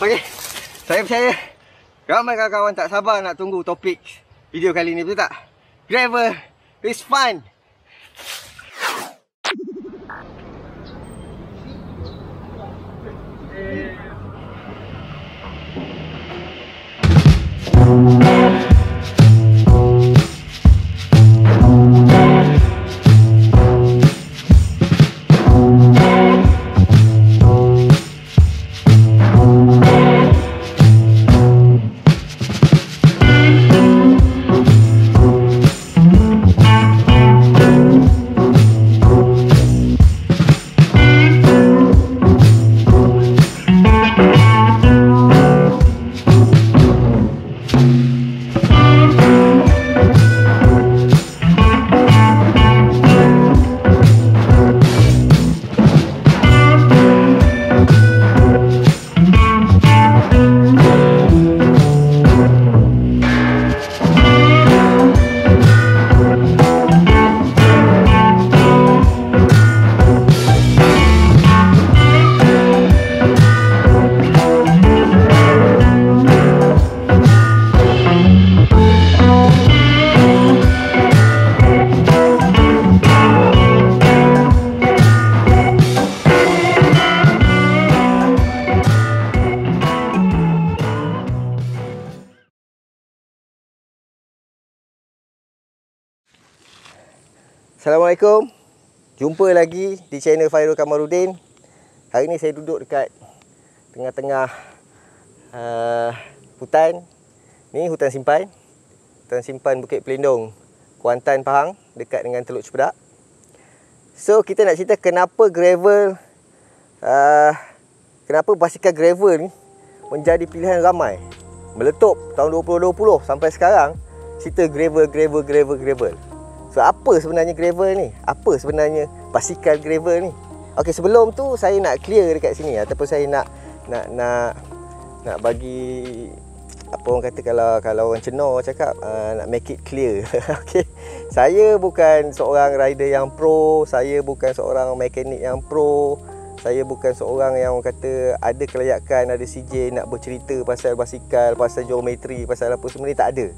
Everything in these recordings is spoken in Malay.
Okey, saya percaya ramai kawan-kawan tak sabar nak tunggu topik video kali ni, betul tak? Gravel is fun. Assalamualaikum. Jumpa lagi di channel Fairul Kamarudin. Hari ni saya duduk dekat tengah-tengah hutan. Ni hutan simpan. Hutan simpan Bukit Pelindung, Kuantan, Pahang, dekat dengan Teluk Cepedak. So kita nak cerita kenapa gravel, kenapa basikal gravel ni menjadi pilihan ramai. Meletup tahun 2020 sampai sekarang, cerita gravel. So apa sebenarnya gravel ni? Apa sebenarnya basikal gravel ni? Okey, sebelum tu saya nak clear dekat sini, ataupun saya nak bagi apa orang kata, kalau orang cenor cakap, nak make it clear. Okey. Saya bukan seorang rider yang pro, saya bukan seorang mekanik yang pro. Saya bukan seorang yang orang kata ada kelayakan, ada CJ nak bercerita pasal basikal, pasal geometri, pasal apa semua ni, tak ada.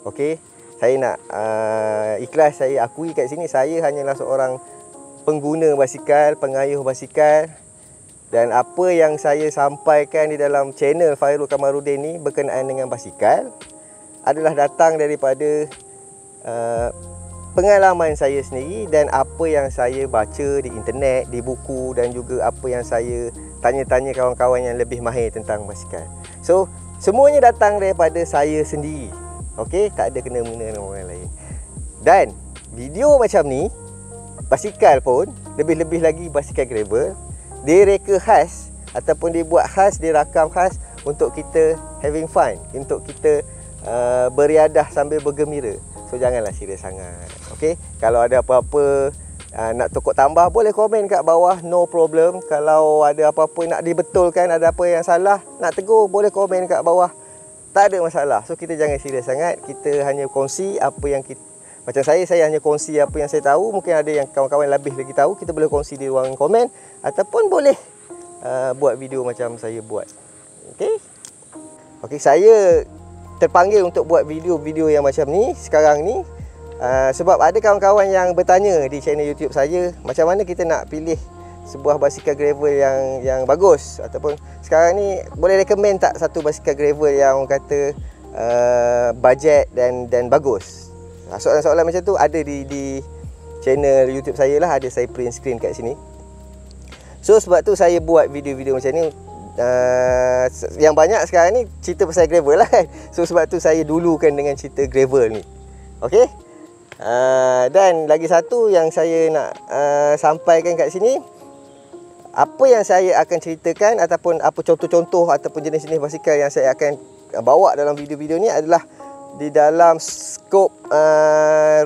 Okey. Saya nak ikhlas saya akui kat sini, saya hanyalah seorang pengguna basikal, pengayuh basikal. Dan apa yang saya sampaikan di dalam channel Fairul Kamarudin ni berkenaan dengan basikal adalah datang daripada pengalaman saya sendiri dan apa yang saya baca di internet, di buku, dan juga apa yang saya tanya-tanya kawan-kawan yang lebih mahir tentang basikal. So, semuanya datang daripada saya sendiri. Okey, tak ada kena-mengena dengan orang lain. Dan video macam ni, basikal pun, lebih-lebih lagi basikal gravel, dia reka khas ataupun dia buat khas, dia rakam khas untuk kita having fun, untuk kita beriadah sambil bergembira. So janganlah serius sangat. Okey, kalau ada apa-apa nak tokok tambah, boleh komen kat bawah, no problem. Kalau ada apa-apa nak dibetulkan, ada apa yang salah nak tegur, boleh komen kat bawah. Tak ada masalah. So kita jangan serius sangat. Kita hanya kongsi apa yang kita, macam saya hanya kongsi apa yang saya tahu. Mungkin ada yang kawan-kawan lebih lagi tahu, kita boleh kongsi di ruang komen, ataupun boleh buat video macam saya buat. Okey, saya terpanggil untuk buat video-video yang macam ni sekarang ni sebab ada kawan-kawan yang bertanya di channel YouTube saya, macam mana kita nak pilih sebuah basikal gravel yang bagus, ataupun sekarang ni boleh recommend tak satu basikal gravel yang orang kata bajet dan bagus. Soalan-soalan macam tu ada di channel YouTube saya lah, ada saya print screen kat sini. So sebab tu saya buat video-video macam ni. Yang banyak sekarang ni cerita pasal gravel lah kan. So sebab tu saya dulukan dengan cerita gravel ni. Okey. Dan lagi satu yang saya nak sampaikan kat sini, apa yang saya akan ceritakan ataupun apa contoh-contoh ataupun jenis-jenis basikal yang saya akan bawa dalam video-video ni adalah di dalam skop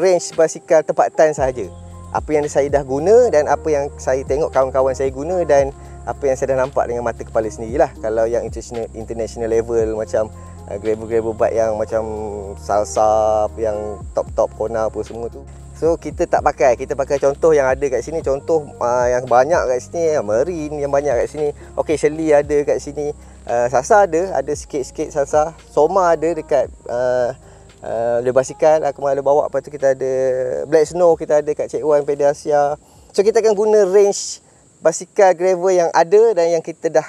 range basikal tempatan sahaja. Apa yang saya dah guna dan apa yang saya tengok kawan-kawan saya guna dan apa yang saya dah nampak dengan mata kepala sendirilah. Kalau yang international level macam gravel bike yang macam Salsa, yang top Kona apa semua tu, so kita tak pakai, kita pakai contoh yang ada kat sini. Contoh yang banyak kat sini, Marine yang banyak kat sini, Occasionally ada kat sini, Sasa ada sikit-sikit sasa. Soma ada dekat ada basikal aku ada bawa. Lepas tu kita ada Black Snow, kita ada kat Cik Wan Pedal Asia. So kita akan guna range basikal gravel yang ada dan yang kita dah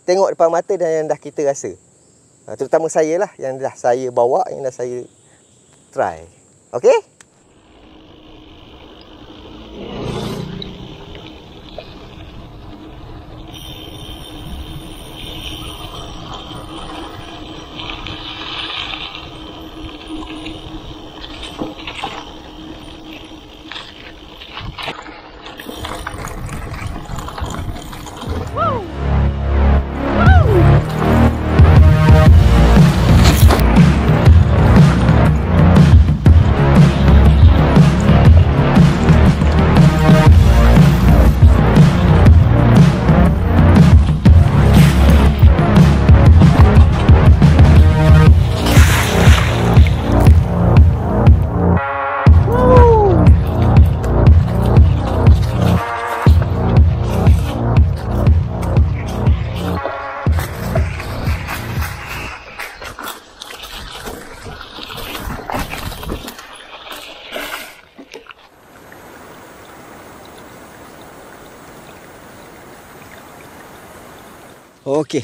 tengok depan mata dan yang dah kita rasa. Terutama saya lah, yang dah saya bawa, yang dah saya try. Okay? Okay.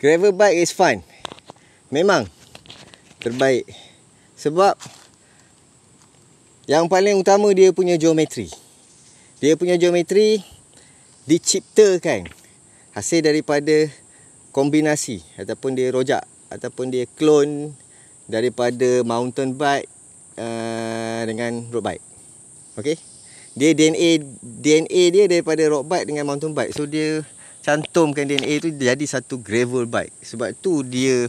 Gravel bike is fun. Memang terbaik. Sebab yang paling utama dia punya geometri. Dia punya geometri diciptakan hasil daripada kombinasi ataupun dia rojak ataupun dia clone daripada mountain bike dengan road bike. Okay. Dia DNA dia daripada road bike dengan mountain bike. So dia cantumkan DNA tu jadi satu gravel bike. Sebab tu dia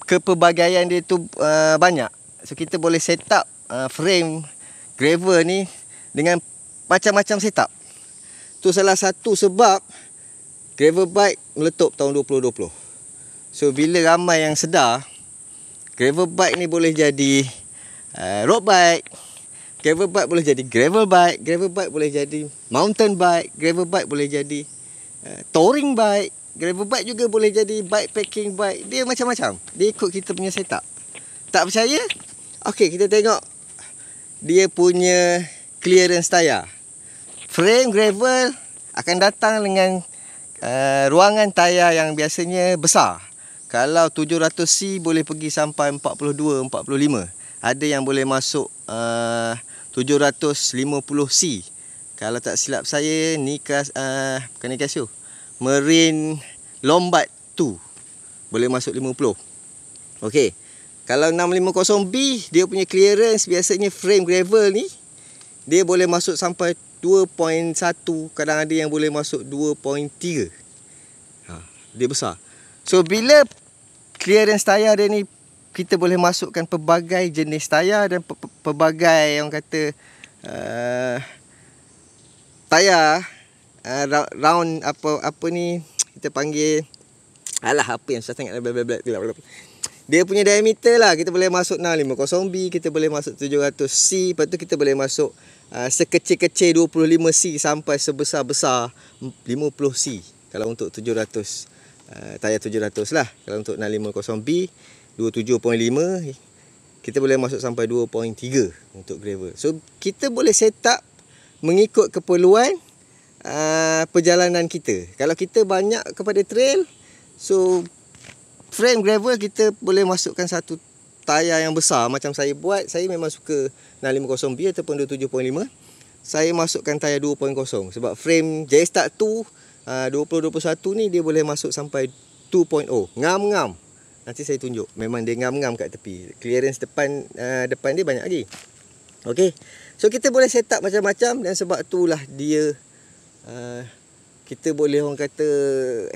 kepelbagaian dia tu banyak. So kita boleh set up frame gravel ni dengan macam-macam setup. Tu salah satu sebab gravel bike meletup tahun 2020. So bila ramai yang sedar gravel bike ni boleh jadi road bike, gravel bike boleh jadi gravel bike, gravel bike boleh jadi mountain bike, gravel bike boleh jadi touring bike, gravel bike juga boleh jadi bikepacking bike. Dia macam-macam. Dia ikut kita punya setup. Tak percaya? Okey, kita tengok dia punya clearance tayar. Frame gravel akan datang dengan ruangan tayar yang biasanya besar. Kalau 700C boleh pergi sampai 42, 45. Ada yang boleh masuk 750C. Kalau tak silap saya ni bukan ni Casio, Marine Lombard 2 boleh masuk 50. Okey. Kalau 650B dia punya clearance biasanya frame gravel ni dia boleh masuk sampai 2.1, kadang ada yang boleh masuk 2.3. Dia besar. So bila clearance tayar dia ni kita boleh masukkan pelbagai jenis tayar dan pelbagai yang kata tayar round apa ni kita panggil apa yang susah sangat dia punya diameter lah. Kita boleh masuk 650B, kita boleh masuk 700C, lepas tu kita boleh masuk sekecil-kecil 25C sampai sebesar-besar 50C kalau untuk 700 tayar 700 lah. Kalau untuk 650B 27.5 kita boleh masuk sampai 2.3 untuk gravel. So kita boleh set up mengikut keperluan perjalanan kita. Kalau kita banyak kepada trail, so frame gravel kita boleh masukkan satu tayar yang besar. Macam saya buat, saya memang suka 650B ataupun 27.5. Saya masukkan tayar 2.0 sebab frame J-Start 2 2021 ni dia boleh masuk sampai 2.0. Ngam-ngam. Nanti saya tunjuk. Memang dia ngam-ngam kat tepi. Clearance depan dia banyak lagi. Okey. So kita boleh set up macam-macam dan sebab itulah dia kita boleh orang kata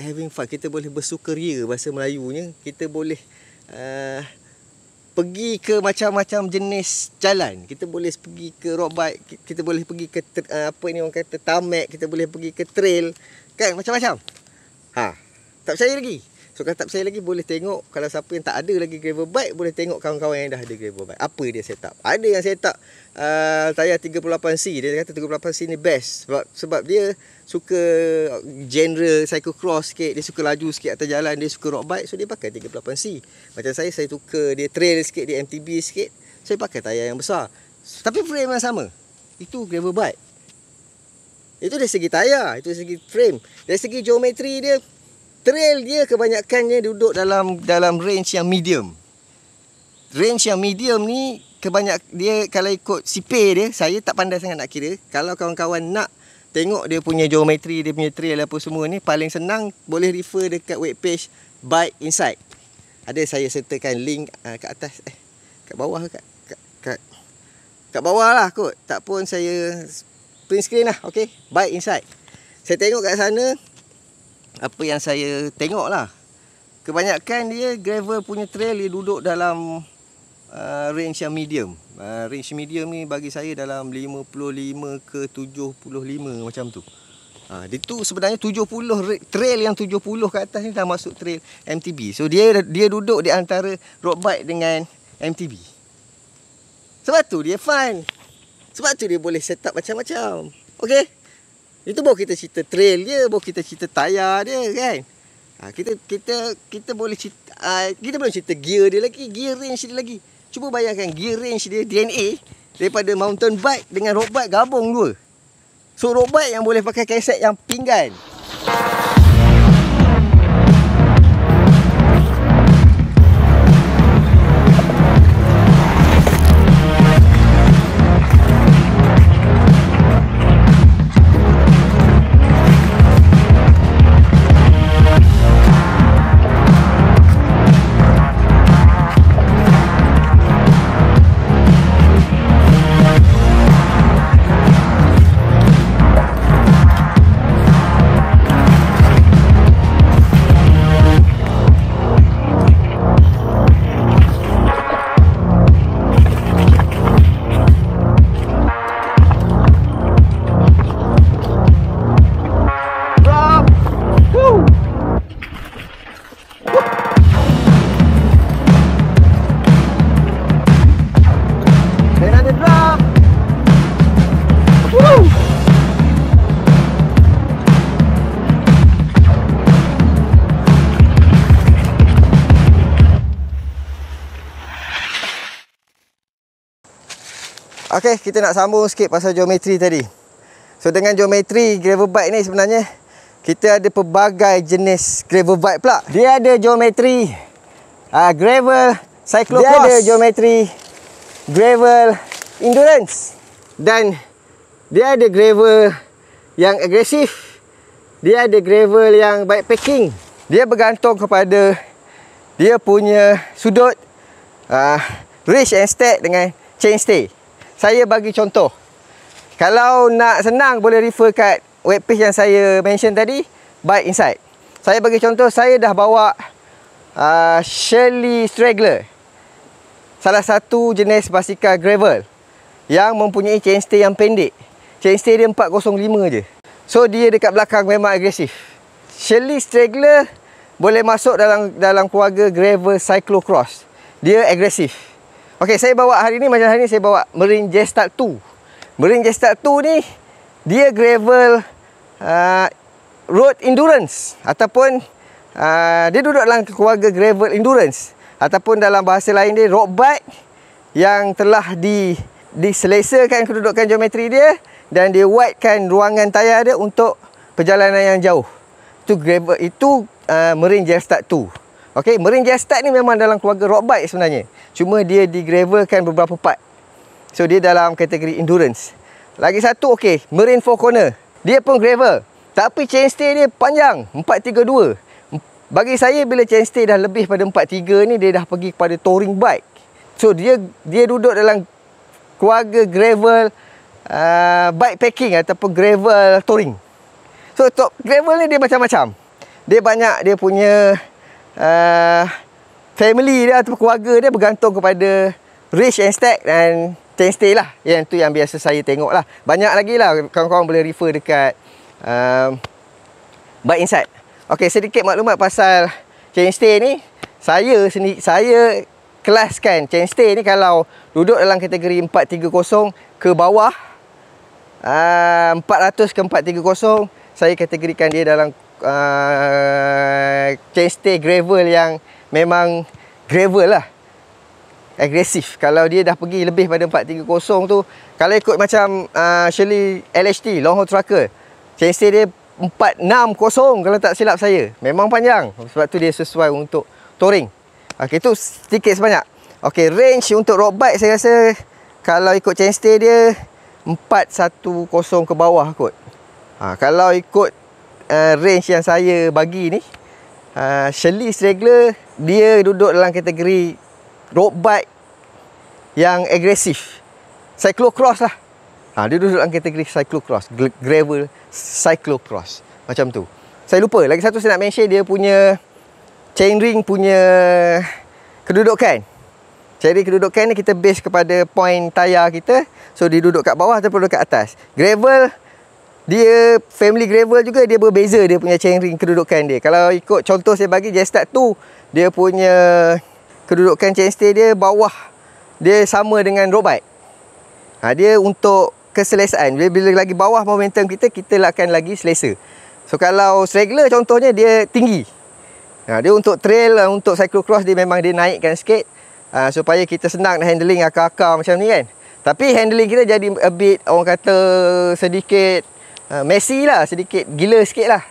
having fun. Kita boleh bersukaria bahasa Melayunya. Kita boleh pergi ke macam-macam jenis jalan. Kita boleh pergi ke road bike, kita boleh pergi ke apa ni orang kata tarmac, kita boleh pergi ke trail. Kan macam-macam. Tak percaya lagi. So kalau tak percaya lagi, boleh tengok. Kalau siapa yang tak ada lagi gravel bike, boleh tengok kawan-kawan yang dah ada gravel bike, apa dia set up. Ada yang set up tayar 38C. Dia kata 38C ni best sebab dia suka genre cyclocross sikit, dia suka laju sikit atas jalan, dia suka road bike, so dia pakai 38C. Macam saya suka dia trail sikit, dia MTB sikit, saya pakai tayar yang besar. Tapi frame yang sama. Itu gravel bike. Itu dari segi tayar, itu dari segi frame. Dari segi geometri dia, trail dia kebanyakannya duduk dalam range yang medium. Range yang medium ni dia kalau ikut sipir dia, saya tak pandai sangat nak kira. Kalau kawan-kawan nak tengok dia punya geometri, dia punya trail apa semua ni, paling senang boleh refer dekat webpage Bike Insight. Ada saya sertakan link kat atas, kat bawah, kat bawah lah kot. Tak pun saya print screen lah, okay? Bike Insight. Saya tengok kat sana, apa yang saya tengok lah, kebanyakan dia gravel punya trail, dia duduk dalam range yang medium. Range medium ni bagi saya dalam 55 ke 75 macam tu. Dia tu sebenarnya 70, trail yang 70 ke atas ni dah masuk trail MTB. So dia duduk di antara road bike dengan MTB. Sebab tu dia fun. Sebab tu dia boleh set up macam-macam. Okay? Itu baru kita cerita trail dia, baru kita cerita tayar dia kan. Kita boleh cerita, kita belum cerita gear dia lagi, gear range dia lagi. Cuba bayangkan gear range dia, DNA daripada mountain bike dengan road bike gabung dua. So road bike yang boleh pakai keset yang pinggan. Okay, kita nak sambung sikit pasal geometri tadi. So dengan geometri gravel bike ni sebenarnya kita ada pelbagai jenis gravel bike pula. Dia ada geometri gravel cyclocross. Dia ada geometri gravel endurance. Dan dia ada gravel yang agresif. Dia ada gravel yang bikepacking. Dia bergantung kepada dia punya sudut reach and stack dengan chainstay. Saya bagi contoh. Kalau nak senang, boleh refer kat webpage yang saya mention tadi, Bike Insight. Saya bagi contoh, saya dah bawa Shirley Straggler, salah satu jenis basikal gravel yang mempunyai chainstay yang pendek. Chainstay dia 405 je. So dia dekat belakang memang agresif. Shirley Straggler boleh masuk dalam keluarga gravel cyclocross. Dia agresif. Okey, saya bawa hari ni, macam hari ni saya bawa Marine J-Start 2. Marine J-Start 2 ni dia gravel road endurance ataupun dia duduk dalam keluarga gravel endurance, ataupun dalam bahasa lain dia road bike yang telah diselesakan kedudukan geometri dia dan dia widekan ruangan tayar dia untuk perjalanan yang jauh. Itu gravel, itu Marine J-Start 2. Okey, Marine J-Start ni memang dalam keluarga road bike sebenarnya. Cuma dia digravelkan beberapa part. So dia dalam kategori endurance. Lagi satu, okey, Marine Four Corner. Dia pun gravel, tapi chainstay dia panjang, 432. Bagi saya bila chainstay dah lebih pada 43 ni, dia dah pergi kepada touring bike. So dia duduk dalam keluarga gravel bikepacking ataupun gravel touring. So gravel ni dia macam-macam. Dia banyak dia punya family dia atau keluarga dia bergantung kepada reach and stack dan chainstay lah. Yang tu yang biasa saya tengok lah. Banyak lagi lah, kawan-kawan boleh refer dekat Bike Insight. Ok, sedikit maklumat pasal chainstay ni, saya kelaskan chainstay ni kalau duduk dalam kategori 430 ke bawah, 400 ke 430, saya kategorikan dia dalam chainstay gravel yang memang gravel lah, agresif. Kalau dia dah pergi lebih pada 430 tu, kalau ikut macam Shirley LHT, long haul trucker, chainstay dia 460 kalau tak silap saya. Memang panjang. Sebab tu dia sesuai untuk touring. Okey, tu sedikit sebanyak. Okey, range untuk road bike saya rasa kalau ikut chainstay dia 410 ke bawah kot. Kalau ikut range yang saya bagi ni, Shirley Straggler dia duduk dalam kategori road bike yang agresif. Cyclocross lah. Dia duduk dalam kategori cyclocross, gravel cyclocross, macam tu. Saya lupa, lagi satu saya nak mention dia punya chainring punya kedudukan. Chainring kedudukan ni kita base kepada point tayar kita. So dia duduk kat bawah ataupun duduk kat atas. Gravel, dia family gravel juga dia berbeza dia punya chainring kedudukan dia. Kalau ikut contoh saya bagi J-Start 2, dia punya kedudukan chainstay dia bawah, dia sama dengan road bike. Dia untuk keselesaan. Bila lagi bawah momentum kita akan lagi selesa. So kalau straggler contohnya dia tinggi. Dia untuk trail, untuk cyclocross dia memang dia naikkan sikit, supaya kita senang nak handling akar-akar macam ni kan. Tapi handling kita jadi a bit, orang kata sedikit messy lah, sedikit gila sikit lah.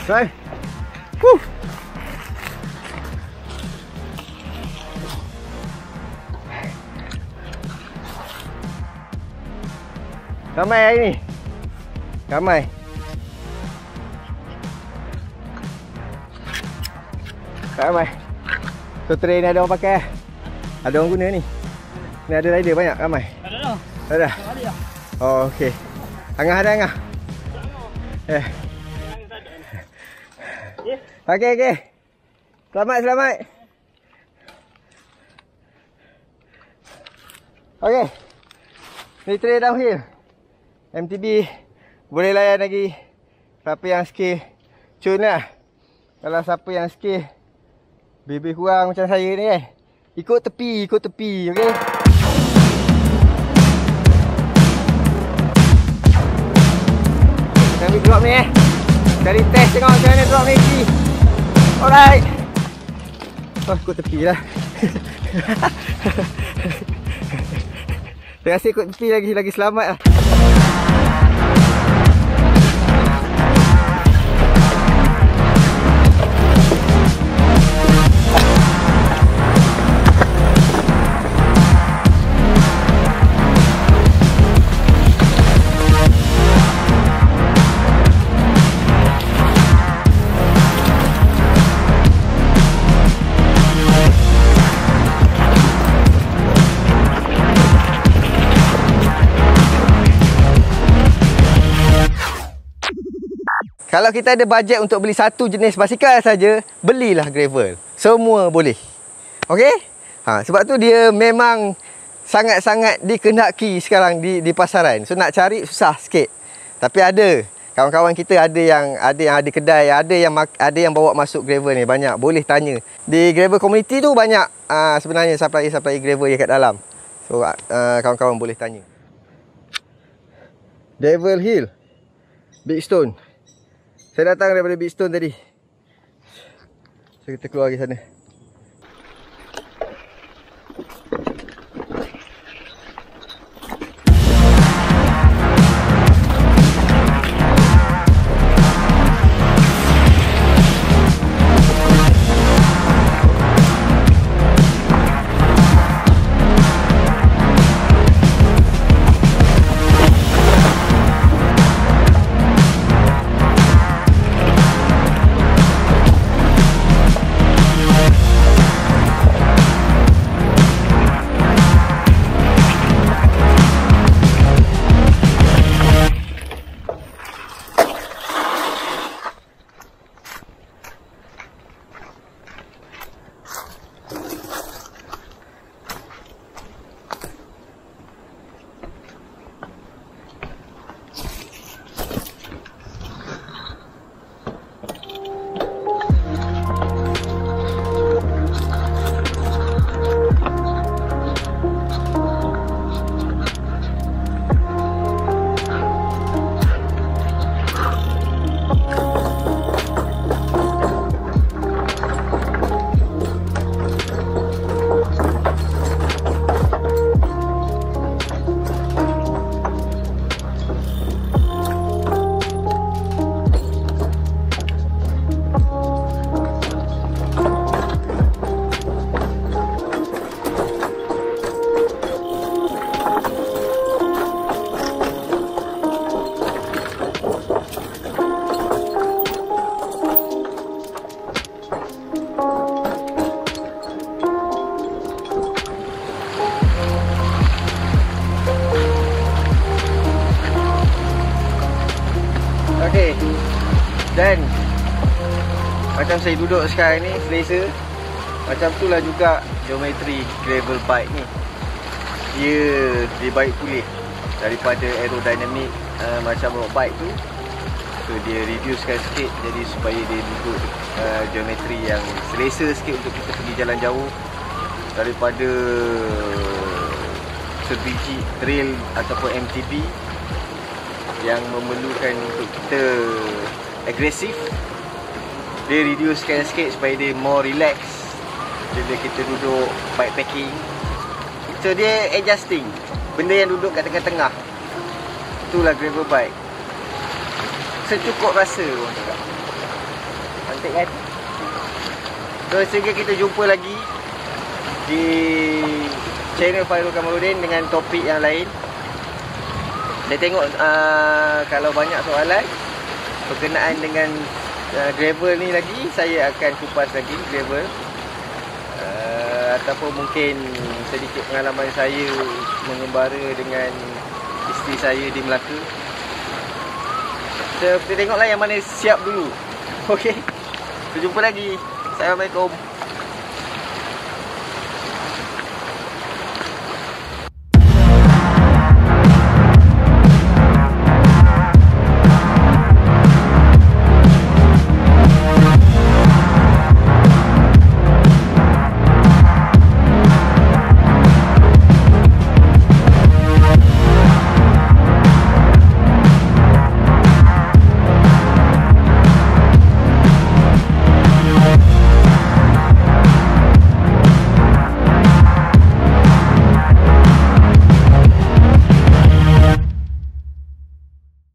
Right. Woo. Ramai hari ni. Ramai. Ramai. So train ada orang pakai. Ada orang guna ni. Ni ada rider banyak, ramai. Ada dah. Ada. Oh, okey. Angah ada angah. Okey. Selamat. Okey. Ni trail downhill. MTB boleh layan lagi. Siapa yang skill, cun lah. Kalau siapa yang skill lebih kurang macam saya ni kan, ikut tepi, okey. Kita ambil drop ni Cari test tengok macam mana drop ni. Alright. Ikut tepi lah. Saya rasa ikut tepi lagi selamat lah. Kalau kita ada bajet untuk beli satu jenis basikal saja, belilah gravel. Semua boleh. Okey? Sebab tu dia memang sangat-sangat dikenaki sekarang di pasaran. So nak cari susah sikit. Tapi ada kawan-kawan kita ada yang ada kedai, ada yang bawa masuk gravel ni, banyak boleh tanya. Di gravel community tu banyak sebenarnya supplier gravel yang kat dalam. So kawan-kawan boleh tanya. Devil Hill, Big Stone. Saya datang daripada Big Stone tadi. So kita keluar ke sana. macam saya duduk sekarang ni, selesa. Macam tu lah juga geometri gravel bike ni. Dia baik pulih daripada aerodynamic macam road bike tu. So dia reducekan sikit, jadi supaya dia duduk geometri yang selesa sikit untuk kita pergi jalan jauh, daripada sebiji trail ataupun MTB yang memerlukan untuk kita agresif. Dia reducekan sikit supaya dia more relax bila kita duduk bikepacking. So dia adjusting benda yang duduk kat tengah-tengah. Itulah gravel bike, secukup rasa orang cakap. Cantik kan? So sehingga kita jumpa lagi di channel Fairul Kamarudin dengan topik yang lain. Saya tengok kalau banyak soalan berkenaan dengan gravel ni lagi, saya akan kupas lagi gravel, ataupun mungkin sedikit pengalaman saya mengembara dengan isteri saya di Melaka. So, kita tengoklah yang mana siap dulu. Okey, kita jumpa lagi. Assalamualaikum.